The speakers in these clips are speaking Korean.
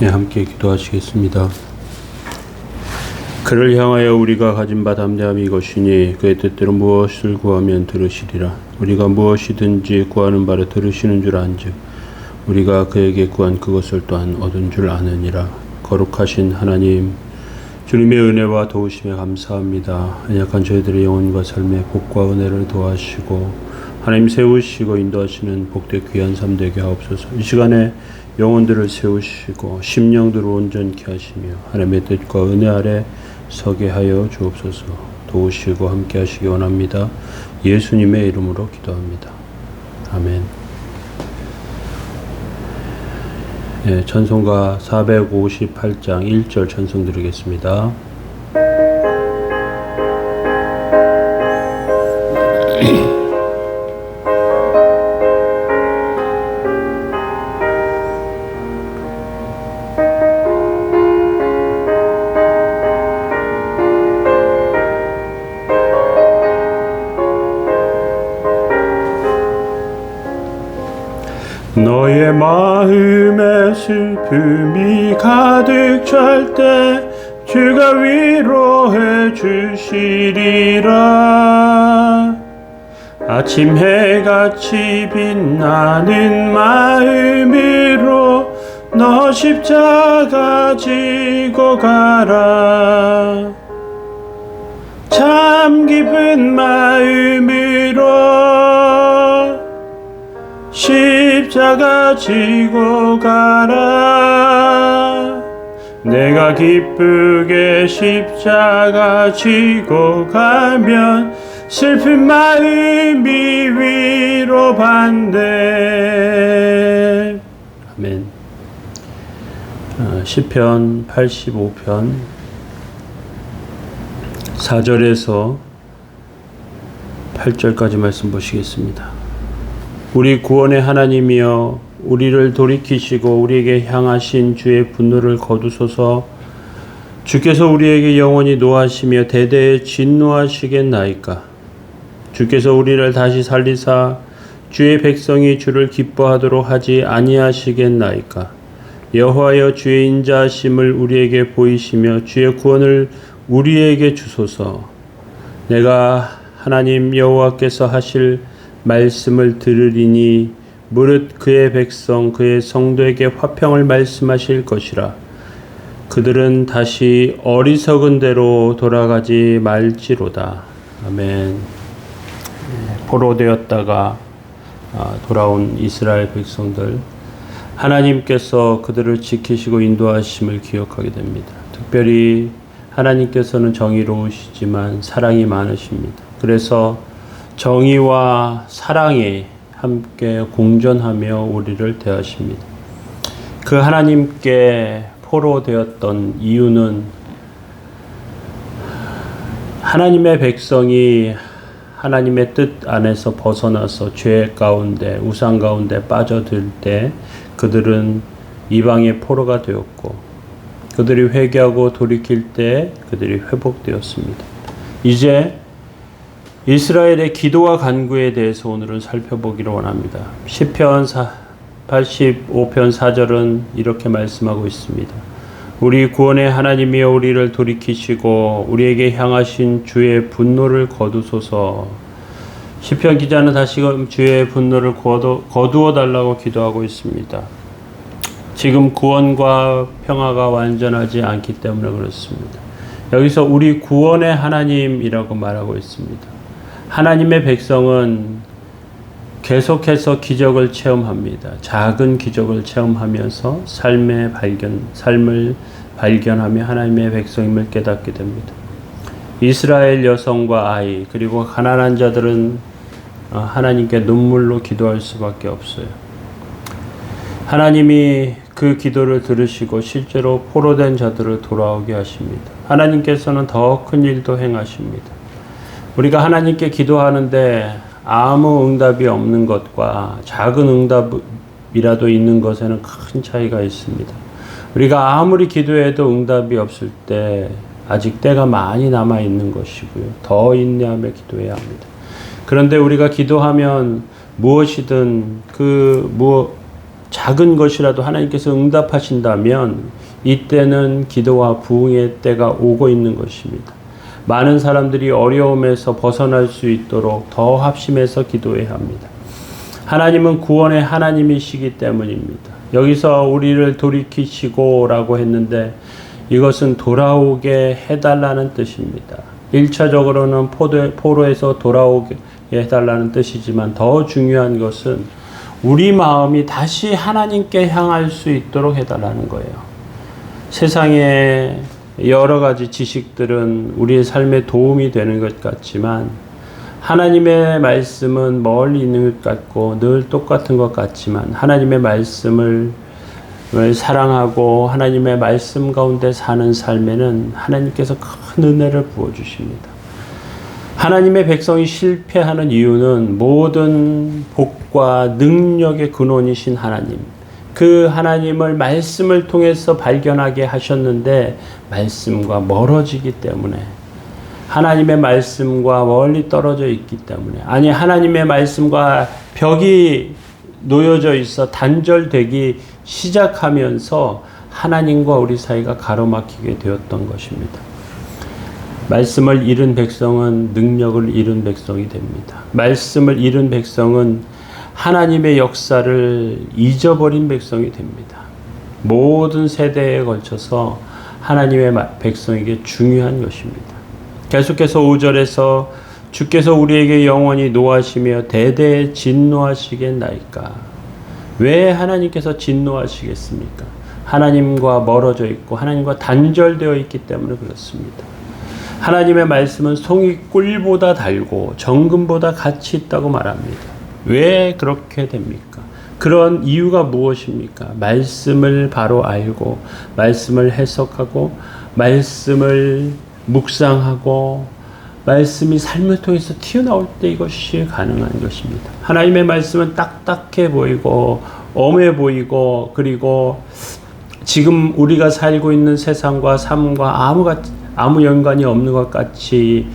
네, 함께 기도하시겠습니다. 그를 향하여 우리가 가진 바 담대함이 이것이니 그의 뜻대로 무엇을 구하면 들으시리라. 우리가 무엇이든지 구하는 바를 들으시는 줄 안즉 우리가 그에게 구한 그것을 또한 얻은 줄 아느니라. 거룩하신 하나님, 주님의 은혜와 도우심에 감사합니다. 연약한 저희들의 영혼과 삶의 복과 은혜를 도와주시고 하나님 세우시고 인도하시는 복되 귀한 삶 되게 하옵소서. 이 시간에 영혼들을 세우시고 심령들을 온전케 하시며 하나님의 뜻과 은혜 아래 서게 하여 주옵소서. 도우시고 함께 하시기 원합니다. 예수님의 이름으로 기도합니다. 아멘. 네, 찬송가 458장 1절 찬송 드리겠습니다. 너의 마음에 슬픔이 가득 찰 때 주가 위로해 주시리라. 아침 해같이 빛나는 마음으로 너 십자가 지고 가라. 참 깊은 마음으로 십자가 지고 가라. 내가 기쁘게 십자가 지고 가면 슬픈 마음이 위로받네. 아멘. 시편 85편 4절에서 8절까지 말씀 보시겠습니다. 우리 구원의 하나님이여, 우리를 돌이키시고 우리에게 향하신 주의 분노를 거두소서. 주께서 우리에게 영원히 노하시며 대대에 진노하시겠나이까. 주께서 우리를 다시 살리사 주의 백성이 주를 기뻐하도록 하지 아니하시겠나이까. 여호와여, 주의 인자하심을 우리에게 보이시며 주의 구원을 우리에게 주소서. 내가 하나님 여호와께서 하실 말씀을 들으리니 무릇 그의 백성 그의 성도에게 화평을 말씀하실 것이라. 그들은 다시 어리석은 대로 돌아가지 말지로다. 아멘. 포로되었다가 돌아온 이스라엘 백성들, 하나님께서 그들을 지키시고 인도하심을 기억하게 됩니다. 특별히 하나님께서는 정의로우시지만 사랑이 많으십니다. 그래서 정의와 사랑이 함께 공존하며 우리를 대하십니다. 그 하나님께 포로되었던 이유는 하나님의 백성이 하나님의 뜻 안에서 벗어나서 죄 가운데, 우상 가운데 빠져들 때 그들은 이방의 포로가 되었고, 그들이 회개하고 돌이킬 때 그들이 회복되었습니다. 이제 이스라엘의 기도와 간구에 대해서 오늘은 살펴보기를 원합니다. 시편 85편 4절은 이렇게 말씀하고 있습니다. 우리 구원의 하나님이여, 우리를 돌이키시고 우리에게 향하신 주의 분노를 거두소서. 시편 기자는 다시금 주의 분노를 거두어 달라고 기도하고 있습니다. 지금 구원과 평화가 완전하지 않기 때문에 그렇습니다. 여기서 우리 구원의 하나님이라고 말하고 있습니다. 하나님의 백성은 계속해서 기적을 체험합니다. 작은 기적을 체험하면서 삶을 발견하며 하나님의 백성임을 깨닫게 됩니다. 이스라엘 여성과 아이, 그리고 가난한 자들은 하나님께 눈물로 기도할 수밖에 없어요. 하나님이 그 기도를 들으시고 실제로 포로된 자들을 돌아오게 하십니다. 하나님께서는 더 큰 일도 행하십니다. 우리가 하나님께 기도하는데 아무 응답이 없는 것과 작은 응답이라도 있는 것에는 큰 차이가 있습니다. 우리가 아무리 기도해도 응답이 없을 때 아직 때가 많이 남아 있는 것이고요. 더 인내하며 기도해야 합니다. 그런데 우리가 기도하면 무엇이든 작은 것이라도 하나님께서 응답하신다면 이때는 기도와 부흥의 때가 오고 있는 것입니다. 많은 사람들이 어려움에서 벗어날 수 있도록 더 합심해서 기도해야 합니다. 하나님은 구원의 하나님이시기 때문입니다. 여기서 우리를 돌이키시고라고 했는데 이것은 돌아오게 해달라는 뜻입니다. 1차적으로는 포로에서 돌아오게 해달라는 뜻이지만 더 중요한 것은 우리 마음이 다시 하나님께 향할 수 있도록 해달라는 거예요. 세상에 여러 가지 지식들은 우리의 삶에 도움이 되는 것 같지만 하나님의 말씀은 멀리 있는 것 같고 늘 똑같은 것 같지만 하나님의 말씀을 사랑하고 하나님의 말씀 가운데 사는 삶에는 하나님께서 큰 은혜를 부어주십니다. 하나님의 백성이 실패하는 이유는 모든 복과 능력의 근원이신 하나님, 그 하나님을 말씀을 통해서 발견하게 하셨는데 말씀과 멀어지기 때문에, 하나님의 말씀과 멀리 떨어져 있기 때문에, 아니 하나님의 말씀과 벽이 놓여져 있어 단절되기 시작하면서 하나님과 우리 사이가 가로막히게 되었던 것입니다. 말씀을 잃은 백성은 능력을 잃은 백성이 됩니다. 말씀을 잃은 백성은 하나님의 역사를 잊어버린 백성이 됩니다. 모든 세대에 걸쳐서 하나님의 백성에게 중요한 것입니다. 계속해서 5절에서 주께서 우리에게 영원히 노하시며 대대에 진노하시겠나이까. 왜 하나님께서 진노하시겠습니까? 하나님과 멀어져 있고 하나님과 단절되어 있기 때문에 그렇습니다. 하나님의 말씀은 송이 꿀보다 달고 정금보다 가치 있다고 말합니다. 왜 그렇게 됩니까? 그런 이유가 무엇입니까? 말씀을 바로 알고 말씀을 해석하고 말씀을 묵상하고 말씀이 삶을 통해서 튀어나올 때 이것이 가능한 것입니다. 하나님의 말씀은 딱딱해 보이고 엄해 보이고 그리고 지금 우리가 살고 있는 세상과 삶과 아무 연관이 없는 것 같이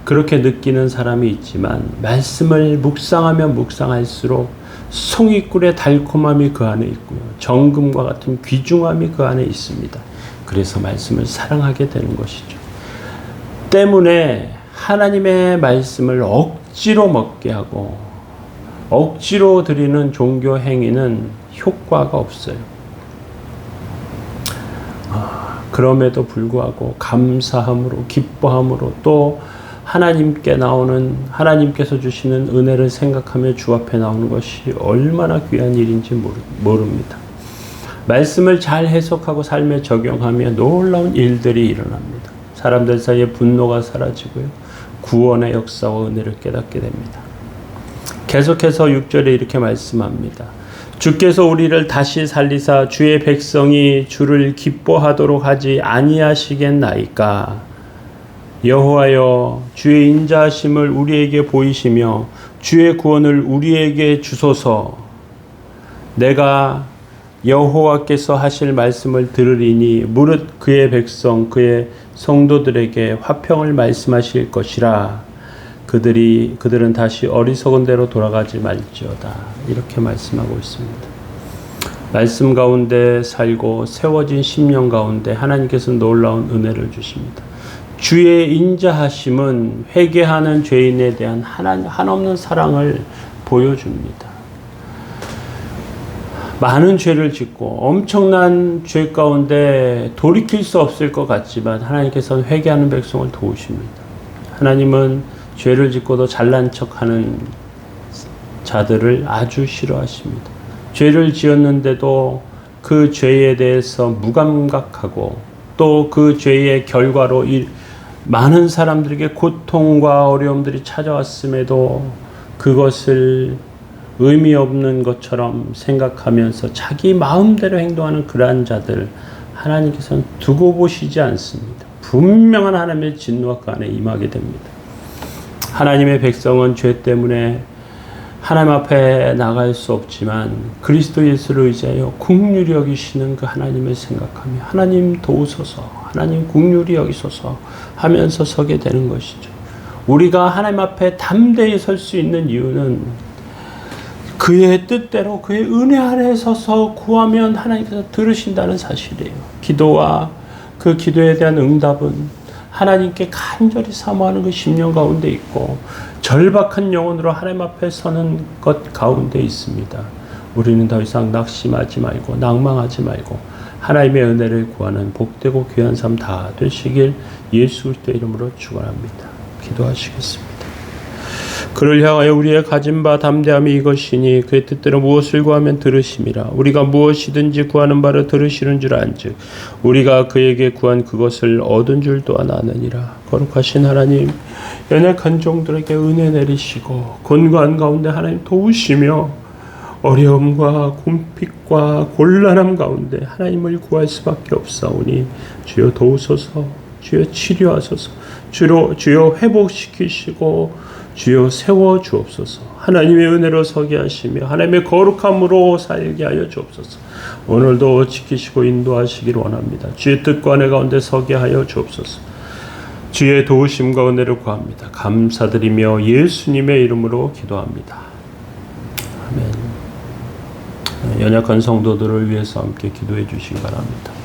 그렇게 느끼는 사람이 있지만 말씀을 묵상하면 묵상할수록 송이꿀의 달콤함이 그 안에 있고요. 정금과 같은 귀중함이 그 안에 있습니다. 그래서 말씀을 사랑하게 되는 것이죠. 때문에 하나님의 말씀을 억지로 먹게 하고 억지로 드리는 종교 행위는 효과가 없어요. 그럼에도 불구하고 감사함으로 기뻐함으로 또 하나님께 나오는 하나님께서 주시는 은혜를 생각하며 주 앞에 나오는 것이 얼마나 귀한 일인지 모릅니다. 말씀을 잘 해석하고 삶에 적용하며 놀라운 일들이 일어납니다. 사람들 사이에 분노가 사라지고요. 구원의 역사와 은혜를 깨닫게 됩니다. 계속해서 6절에 이렇게 말씀합니다. 주께서 우리를 다시 살리사 주의 백성이 주를 기뻐하도록 하지 아니하시겠나이까. 여호와여 주의 인자하심을 우리에게 보이시며 주의 구원을 우리에게 주소서. 내가 여호와께서 하실 말씀을 들으리니 무릇 그의 백성 그의 성도들에게 화평을 말씀하실 것이라. 그들은 다시 어리석은 대로 돌아가지 말지어다. 이렇게 말씀하고 있습니다. 말씀 가운데 살고 세워진 심령 가운데 하나님께서 놀라운 은혜를 주십니다. 주의 인자하심은 회개하는 죄인에 대한 한없는 사랑을 보여줍니다. 많은 죄를 짓고 엄청난 죄 가운데 돌이킬 수 없을 것 같지만 하나님께서는 회개하는 백성을 도우십니다. 하나님은 죄를 짓고도 잘난 척하는 자들을 아주 싫어하십니다. 죄를 지었는데도 그 죄에 대해서 무감각하고 또 그 죄의 결과로 많은 사람들에게 고통과 어려움들이 찾아왔음에도 그것을 의미 없는 것처럼 생각하면서 자기 마음대로 행동하는 그러한 자들 하나님께서는 두고 보시지 않습니다. 분명한 하나님의 진노가 그 안에 임하게 됩니다. 하나님의 백성은 죄 때문에 하나님 앞에 나갈 수 없지만 그리스도 예수를 의지하여 긍휼히 여기시는 그 하나님을 생각하며 하나님 도우소서, 하나님 긍휼히 여기소서 하면서 서게 되는 것이죠. 우리가 하나님 앞에 담대히 설 수 있는 이유는 그의 뜻대로 그의 은혜 아래에 서서 구하면 하나님께서 들으신다는 사실이에요. 기도와 그 기도에 대한 응답은 하나님께 간절히 사모하는 그 심령 가운데 있고 절박한 영혼으로 하나님 앞에 서는 것 가운데 있습니다. 우리는 더 이상 낙심하지 말고 낭망하지 말고 하나님의 은혜를 구하는 복되고 귀한 삶 다 되시길 예수 그리스도의 이름으로 축원합니다. 기도하시겠습니다. 그를 향하여 우리의 가진 바 담대함이 이것이니 그의 뜻대로 무엇을 구하면 들으심이라. 우리가 무엇이든지 구하는 바를 들으시는 줄 안즉 우리가 그에게 구한 그것을 얻은 줄 또한 아느니라. 거룩하신 하나님, 연약한 종들에게 은혜 내리시고 곤고한 가운데 하나님 도우시며 어려움과 궁핍과 곤란함 가운데 하나님을 구할 수밖에 없사오니 주여 도우소서, 주여 치료하소서, 주여 회복시키시고 주여 세워주옵소서. 하나님의 은혜로 서게 하시며 하나님의 거룩함으로 살게 하여 주옵소서. 오늘도 지키시고 인도하시길 원합니다. 주의 뜻과 은혜 가운데 서게 하여 주옵소서. 주의 도우심과 은혜를 구합니다. 감사드리며 예수님의 이름으로 기도합니다. 아멘. 연약한 성도들을 위해서 함께 기도해 주시기 바랍니다.